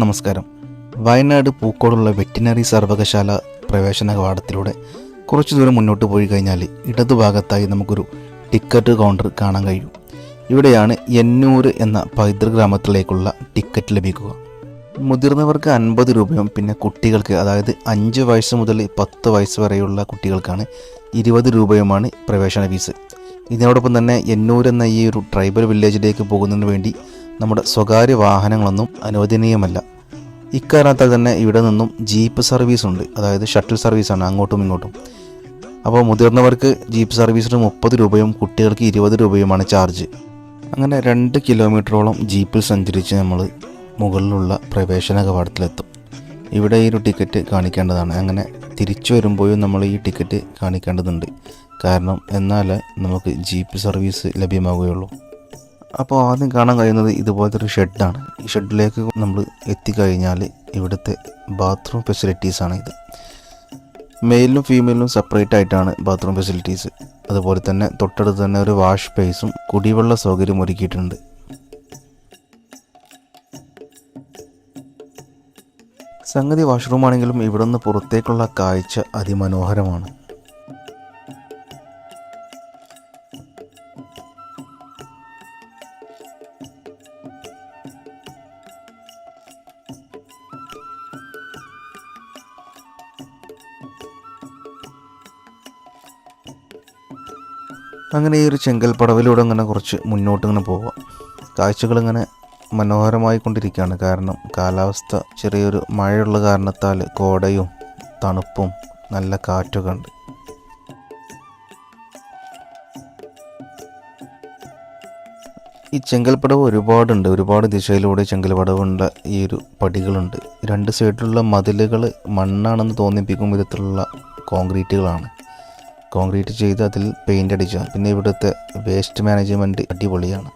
നമസ്കാരം. വയനാട് പൂക്കോടുള്ള വെറ്റിനറി സർവകലാശാല പ്രവേശന കവാടത്തിലൂടെ കുറച്ച് ദൂരം മുന്നോട്ട് പോയി കഴിഞ്ഞാൽ ഇടതുഭാഗത്തായി നമുക്കൊരു ടിക്കറ്റ് കൗണ്ടർ കാണാൻ കഴിയും. ഇവിടെയാണ് എന്നൂർ എന്ന പൈതൃക ഗ്രാമത്തിലേക്കുള്ള ടിക്കറ്റ് ലഭിക്കുക. മുതിർന്നവർക്ക് 50 രൂപയും പിന്നെ കുട്ടികൾക്ക്, അതായത് 5 വയസ്സ് മുതൽ 10 വയസ്സ് വരെയുള്ള കുട്ടികൾക്കാണ് 20 രൂപയുമാണ് പ്രവേശന ഫീസ്. ഇതിനോടൊപ്പം തന്നെ എന്നൂർ എന്ന ഈ ഒരു ട്രൈബൽ വില്ലേജിലേക്ക് പോകുന്നതിന് വേണ്ടി നമ്മുടെ സ്വകാര്യ വാഹനങ്ങളൊന്നും അനുവദനീയമല്ല. ഇക്കാരണത്താൽ തന്നെ ഇവിടെ നിന്നും ജീപ്പ് സർവീസ് ഉണ്ട്, അതായത് ഷട്ടിൽ സർവീസാണ് അങ്ങോട്ടും ഇങ്ങോട്ടും. അപ്പോൾ മുതിർന്നവർക്ക് ജീപ്പ് സർവീസിന് 30 രൂപയും കുട്ടികൾക്ക് 20 രൂപയുമാണ് ചാർജ്. അങ്ങനെ 2 കിലോമീറ്ററോളം ജീപ്പിൽ സഞ്ചരിച്ച് നമ്മൾ മുകളിലുള്ള പ്രവേശന കവാടത്തിലെത്തും. ഇവിടെ ഈ ഒരു ടിക്കറ്റ് കാണിക്കേണ്ടതാണ്. അങ്ങനെ തിരിച്ചു വരുമ്പോഴും നമ്മൾ ഈ ടിക്കറ്റ് കാണിക്കേണ്ടതുണ്ട്, കാരണം എന്നാലേ നമുക്ക് ജീപ്പ് സർവീസ് ലഭ്യമാവുകയുള്ളൂ. അപ്പോൾ ആദ്യം കാണാൻ കഴിയുന്നത് ഇതുപോലത്തെ ഒരു ഷെഡാണ്. ഈ ഷെഡിലേക്ക് നമ്മൾ എത്തിക്കഴിഞ്ഞാൽ ഇവിടുത്തെ ബാത്റൂം ഫെസിലിറ്റീസാണ് ഇത്. മെയിലിനും ഫീമെയിലിനും സെപ്പറേറ്റ് ആയിട്ടാണ് ബാത്റൂം ഫെസിലിറ്റീസ്. അതുപോലെ തന്നെ തൊട്ടടുത്ത് തന്നെ ഒരു വാഷ് സ്പേസും കുടിവെള്ള സൗകര്യം ഒരുക്കിയിട്ടുണ്ട്. സംഗതി വാഷ്റൂമാണെങ്കിലും ഇവിടെ നിന്ന് പുറത്തേക്കുള്ള കാഴ്ച അതിമനോഹരമാണ്. അങ്ങനെ ഈ ഒരു ചെങ്കൽപ്പടവിലൂടെ ഇങ്ങനെ കുറച്ച് മുന്നോട്ട് ഇങ്ങനെ പോവാം. കാഴ്ചകളിങ്ങനെ മനോഹരമായി കൊണ്ടിരിക്കുകയാണ്. കാരണം കാലാവസ്ഥ ചെറിയൊരു മഴയുള്ള കാരണത്താൽ കോടയും തണുപ്പും നല്ല കാറ്റൊക്കെ ഉണ്ട്. ഈ ചെങ്കൽപ്പടവ് ഒരുപാട് ദിശയിലൂടെ ചെങ്കൽപ്പടവുണ്ട്. ഈ ഒരു പടികളുണ്ട്. 2 സൈഡിലുള്ള മതിലുകൾ മണ്ണാണെന്ന് തോന്നിപ്പിക്കും വിധത്തിലുള്ള കോൺക്രീറ്റുകളാണ്. കോൺക്രീറ്റ് ചെയ്ത് അതിൽ പെയിൻ്റ് അടിച്ച. പിന്നെ ഇവിടുത്തെ വേസ്റ്റ് മാനേജ്മെൻറ്റ് അടിപൊളിയാണ്.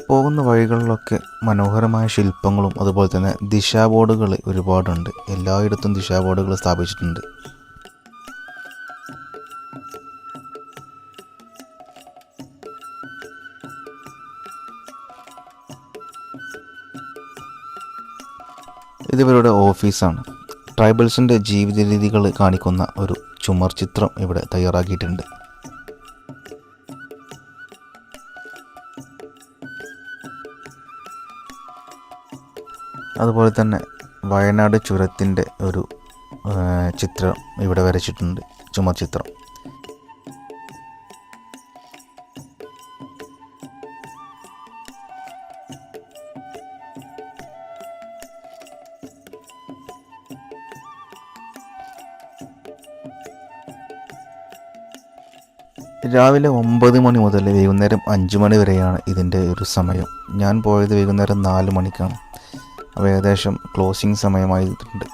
പോകുന്ന വഴികളിലൊക്കെ മനോഹരമായ ശില്പങ്ങളും അതുപോലെ തന്നെ ദിശാബോർഡുകൾ ഒരുപാടുണ്ട്. എല്ലായിടത്തും ദിശാബോർഡുകൾ സ്ഥാപിച്ചിട്ടുണ്ട്. ഇതിവരുടെ ഓഫീസാണ്. ട്രൈബൽസിൻ്റെ ജീവിത രീതികൾ കാണിക്കുന്ന ഒരു ചുമർ ചിത്രം ഇവിടെ തയ്യാറാക്കിയിട്ടുണ്ട്. അതുപോലെ തന്നെ വയനാട് ചുരത്തിൻ്റെ ഒരു ചിത്രം ഇവിടെ വരച്ചിട്ടുണ്ട്, ചുമർ ചിത്രം. രാവിലെ 9 മണി മുതൽ വൈകുന്നേരം 5 മണി വരെയാണ് ഇതിൻ്റെ ഒരു സമയം. ഞാൻ പോയത് വൈകുന്നേരം 4 മണിക്കാണ്. അപ്പോൾ ഏകദേശം ക്ലോസിങ് സമയമായിട്ടുണ്ട്.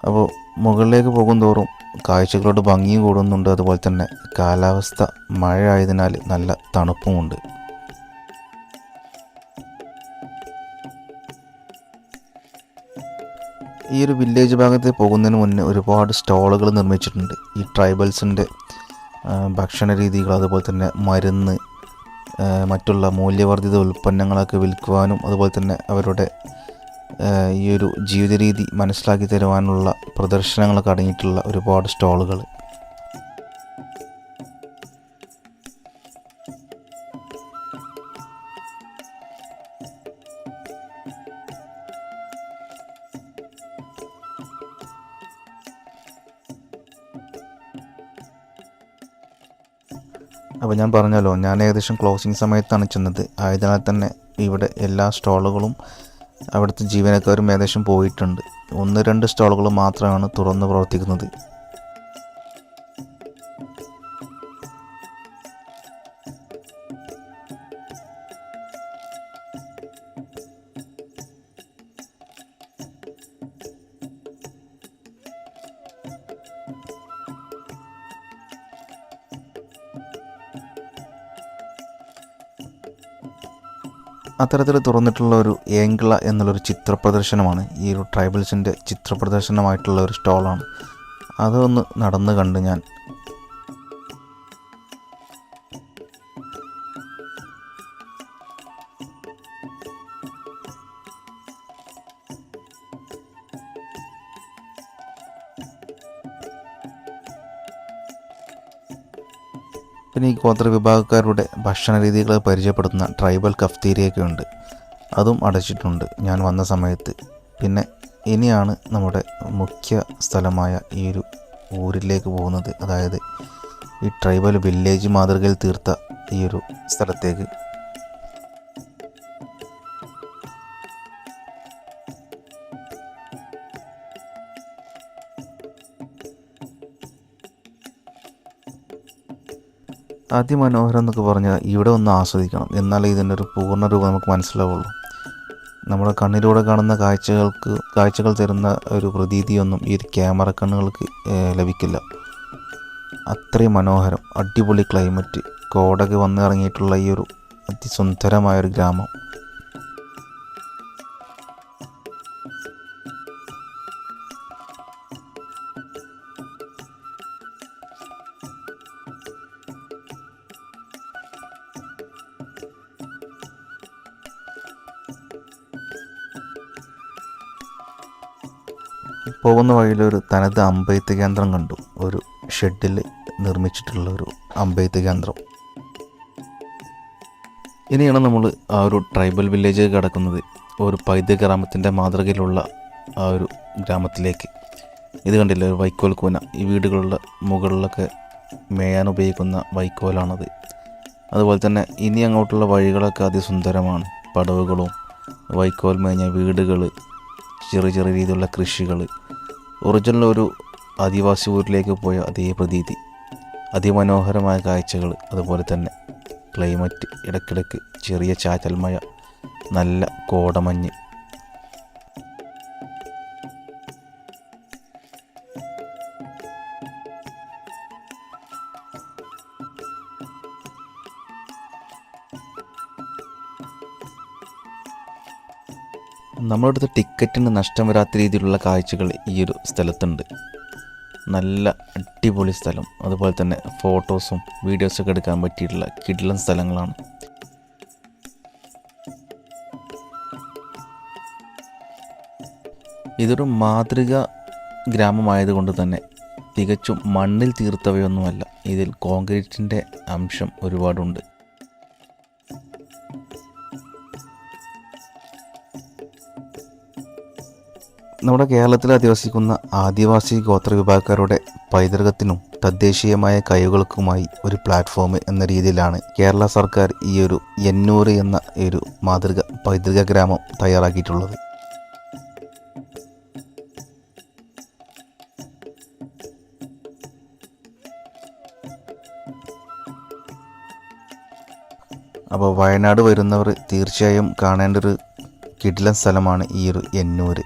അപ്പോൾ മുകളിലേക്ക് പോകും തോറും കാഴ്ചകളോട് ഭംഗി കൂടുന്നുണ്ട്. അതുപോലെ തന്നെ കാലാവസ്ഥ മഴ ആയതിനാൽ നല്ല തണുപ്പുമുണ്ട്. ഈ ഒരു വില്ലേജ് ഭാഗത്ത് പോകുന്നതിന് മുന്നേ ഒരുപാട് സ്റ്റോളുകൾ നിർമ്മിച്ചിട്ടുണ്ട്. ഈ ട്രൈബൽസിൻ്റെ ഭക്ഷണ രീതികൾ, അതുപോലെ തന്നെ മരുന്ന്, മറ്റുള്ള മൂല്യവർദ്ധിത ഉൽപ്പന്നങ്ങളൊക്കെ വിൽക്കുവാനും അതുപോലെ തന്നെ അവരുടെ ഈ ഒരു ജീവിത രീതി മനസ്സിലാക്കി തരുവാനുള്ള പ്രദർശനങ്ങളൊക്കെ അടങ്ങിയിട്ടുള്ള ഒരുപാട് സ്റ്റോളുകൾ. അപ്പോൾ ഞാൻ പറഞ്ഞല്ലോ, ഞാൻ ഏകദേശം ക്ലോസിങ് സമയത്താണ് ചെന്നത്. ആയതിനാൽ തന്നെ ഇവിടെ എല്ലാ സ്റ്റോളുകളും അവിടുത്തെ ജീവനക്കാരും ഏകദേശം പോയിട്ടുണ്ട്. 1-2 സ്റ്റോളുകൾ മാത്രമാണ് തുറന്ന് പ്രവർത്തിക്കുന്നത്. അത്തരത്തിൽ തുറന്നിട്ടുള്ള ഒരു ഏങ്കിള എന്നുള്ളൊരു ചിത്ര പ്രദർശനമാണ്, ഈ ഒരു ട്രൈബൽസിൻ്റെ ചിത്ര പ്രദർശനമായിട്ടുള്ള ഒരു സ്റ്റോളാണ്. അതൊന്ന് നടന്ന് കണ്ട് ഞാൻ. പിന്നെ ഈ ഗോത്ര വിഭാഗക്കാരുടെ ഭക്ഷണ രീതികൾ പരിചയപ്പെടുത്തുന്ന ട്രൈബൽ കഫ്തീരിയൊക്കെ ഉണ്ട്, അതും അടച്ചിട്ടുണ്ട് ഞാൻ വന്ന സമയത്ത്. പിന്നെ ഇനിയാണ് നമ്മുടെ മുഖ്യ സ്ഥലമായ ഈ ഒരു ഊരിലേക്ക് പോകുന്നത്, അതായത് ഈ ട്രൈബൽ വില്ലേജ് മാതൃകയിൽ തീർത്ത ഈ ഒരു സ്ഥലത്തേക്ക്. അതിമനോഹരം എന്നൊക്കെ പറഞ്ഞാൽ ഇവിടെ ഒന്ന് ആസ്വദിക്കണം, എന്നാലേ ഇതിൻ്റെ ഒരു പൂർണ്ണ രൂപം നമുക്ക് മനസ്സിലാവുള്ളൂ. നമ്മുടെ കണ്ണിലൂടെ കാണുന്ന കാഴ്ചകൾ തരുന്ന ഒരു പ്രതീതിയൊന്നും ഈ ഒരു ക്യാമറ കണ്ണുകൾക്ക് ലഭിക്കില്ല. അത്രയും മനോഹരം, അടിപൊളി ക്ലൈമറ്റ്, കോടൊക്കെ വന്നിറങ്ങിയിട്ടുള്ള ഈ ഒരു അതിസുന്ദരമായൊരു ഗ്രാമം. പോകുന്ന വഴിയിലൊരു തനത് അമ്പെയ്ത്ത് കേന്ദ്രം കണ്ടു, ഒരു ഷെഡിൽ നിർമ്മിച്ചിട്ടുള്ള ഒരു അമ്പെയ്ത്ത് കേന്ദ്രം. ഇനിയാണ് നമ്മൾ ആ ഒരു ട്രൈബൽ വില്ലേജ് കടക്കുന്നത്, ഒരു പൈതൃക ഗ്രാമത്തിൻ്റെ മാതൃകയിലുള്ള ആ ഒരു ഗ്രാമത്തിലേക്ക്. ഇത് കണ്ടില്ല, ഒരു വൈക്കോൽ കൂന, ഈ വീടുകളുടെ മുകളിലൊക്കെ മേയാൻ ഉപയോഗിക്കുന്ന വൈക്കോലാണത്. അതുപോലെ തന്നെ ഇനി അങ്ങോട്ടുള്ള വഴികളൊക്കെ അതിസുന്ദരമാണ്, പടവുകളും വൈക്കോൽ മേഞ്ഞ വീടുകൾ, ചെറിയ ചെറിയ രീതിയിലുള്ള കൃഷികൾ, ഒറിജിനൽ ഒരു ആദിവാസി ഊരിലേക്ക് പോയ അതേ പ്രതീതി, അതിമനോഹരമായ കാഴ്ചകൾ. അതുപോലെ തന്നെ ക്ലൈമറ്റ്, ഇടയ്ക്കിടയ്ക്ക് ചെറിയ ചാറ്റൽ മഴ, നല്ല കോടമഞ്ഞ്. നമ്മളെടുത്ത ടിക്കറ്റിന് നഷ്ടം വരാത്ത രീതിയിലുള്ള കാഴ്ചകൾ ഈ ഒരു സ്ഥലത്തുണ്ട്. നല്ല അടിപൊളി സ്ഥലം, അതുപോലെ തന്നെ ഫോട്ടോസും വീഡിയോസൊക്കെ എടുക്കാൻ പറ്റിയിട്ടുള്ള കിടിലൻ സ്ഥലങ്ങളാണ്. ഇതൊരു മാതൃക ഗ്രാമമായതുകൊണ്ട് തന്നെ തികച്ചും മണ്ണിൽ തീർത്തവയൊന്നുമല്ല, ഇതിൽ കോൺക്രീറ്റിൻ്റെ അംശം ഒരുപാടുണ്ട്. നമ്മുടെ കേരളത്തിൽ അധിവസിക്കുന്ന ആദിവാസി ഗോത്ര വിഭാഗക്കാരുടെ പൈതൃകത്തിനും തദ്ദേശീയമായ കഴിവുകൾക്കുമായി ഒരു പ്ലാറ്റ്ഫോം എന്ന രീതിയിലാണ് കേരള സർക്കാർ ഈ ഒരു എന്നൂർ എന്ന ഒരു പൈതൃക ഗ്രാമം തയ്യാറാക്കിയിട്ടുള്ളത്. അപ്പോൾ വയനാട് വരുന്നവർ തീർച്ചയായും കാണേണ്ട ഒരു കിടിലൻ സ്ഥലമാണ് ഈ ഒരു എന്നൂർ.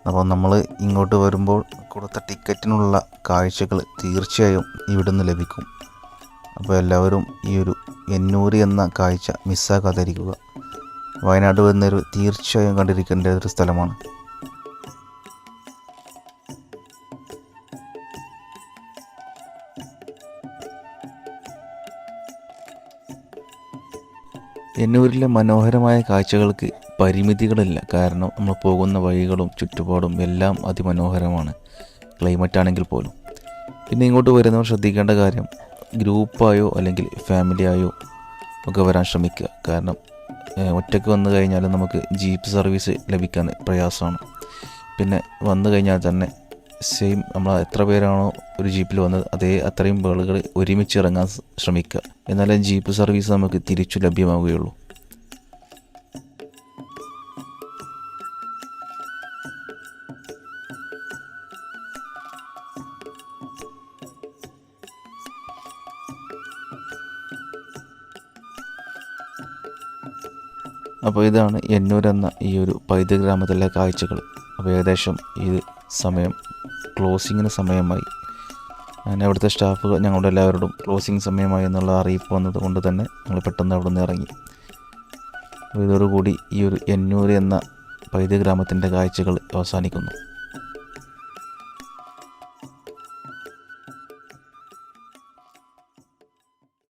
അപ്പോൾ നമ്മൾ ഇങ്ങോട്ട് വരുമ്പോൾ കൊടുത്ത ടിക്കറ്റിനുള്ള കാഴ്ചകൾ തീർച്ചയായും ഇവിടുന്ന് ലഭിക്കും. അപ്പോൾ എല്ലാവരും ഈ ഒരു എന്നൂർ എന്ന കാഴ്ച മിസ്സാക്കാതിരിക്കുക. വയനാട് വരുന്നൊരു തീർച്ചയായും കണ്ടിരിക്കേണ്ട ഒരു സ്ഥലമാണ്. എന്നൂരിലെ മനോഹരമായ കാഴ്ചകൾക്ക് പരിമിതികളില്ല, കാരണം നമ്മൾ പോകുന്ന വഴികളും ചുറ്റുപാടും എല്ലാം അതിമനോഹരമാണ്, ക്ലൈമറ്റ് ആണെങ്കിൽ പോലും. പിന്നെ ഇങ്ങോട്ട് വരുന്നവർ ശ്രദ്ധിക്കേണ്ട കാര്യം, ഗ്രൂപ്പായോ അല്ലെങ്കിൽ ഫാമിലിയായോ ഒക്കെ വരാൻ ശ്രമിക്കുക. കാരണം ഒറ്റയ്ക്ക് വന്നു കഴിഞ്ഞാൽ നമുക്ക് ജീപ്പ് സർവീസ് ലഭിക്കാൻ പ്രയാസമാണ്. പിന്നെ വന്നു കഴിഞ്ഞാൽ തന്നെ സെയിം നമ്മൾ എത്ര പേരാണോ ഒരു ജീപ്പിൽ വന്നത് അത്രയും ആളുകൾ ഒരുമിച്ച് ഇറങ്ങാൻ ശ്രമിക്കുക, എന്നാലേ ജീപ്പ് സർവീസ് നമുക്ക് തിരിച്ചു ലഭ്യമാവുകയുള്ളൂ. അപ്പോൾ ഇതാണ് എന്നൂർ എന്ന ഈ ഒരു പൈതൃക ഗ്രാമത്തിലെ കാഴ്ചകൾ. അപ്പോൾ ഏകദേശം ഈ സമയം ക്ലോസിങ്ങിന് സമയമായി. ഞാൻ അവിടുത്തെ സ്റ്റാഫ് ഞങ്ങളുടെ എല്ലാവരോടും ക്ലോസിങ് സമയമായി എന്നുള്ള അറിയിപ്പ് വന്നത് കൊണ്ട് തന്നെ ഞങ്ങൾ പെട്ടെന്ന് അവിടെ നിന്ന് ഇറങ്ങി. ഇതോടുകൂടി ഈ ഒരു എന്നൂർ എന്ന പൈതൃക ഗ്രാമത്തിൻ്റെ കാഴ്ചകൾ അവസാനിക്കുന്നു.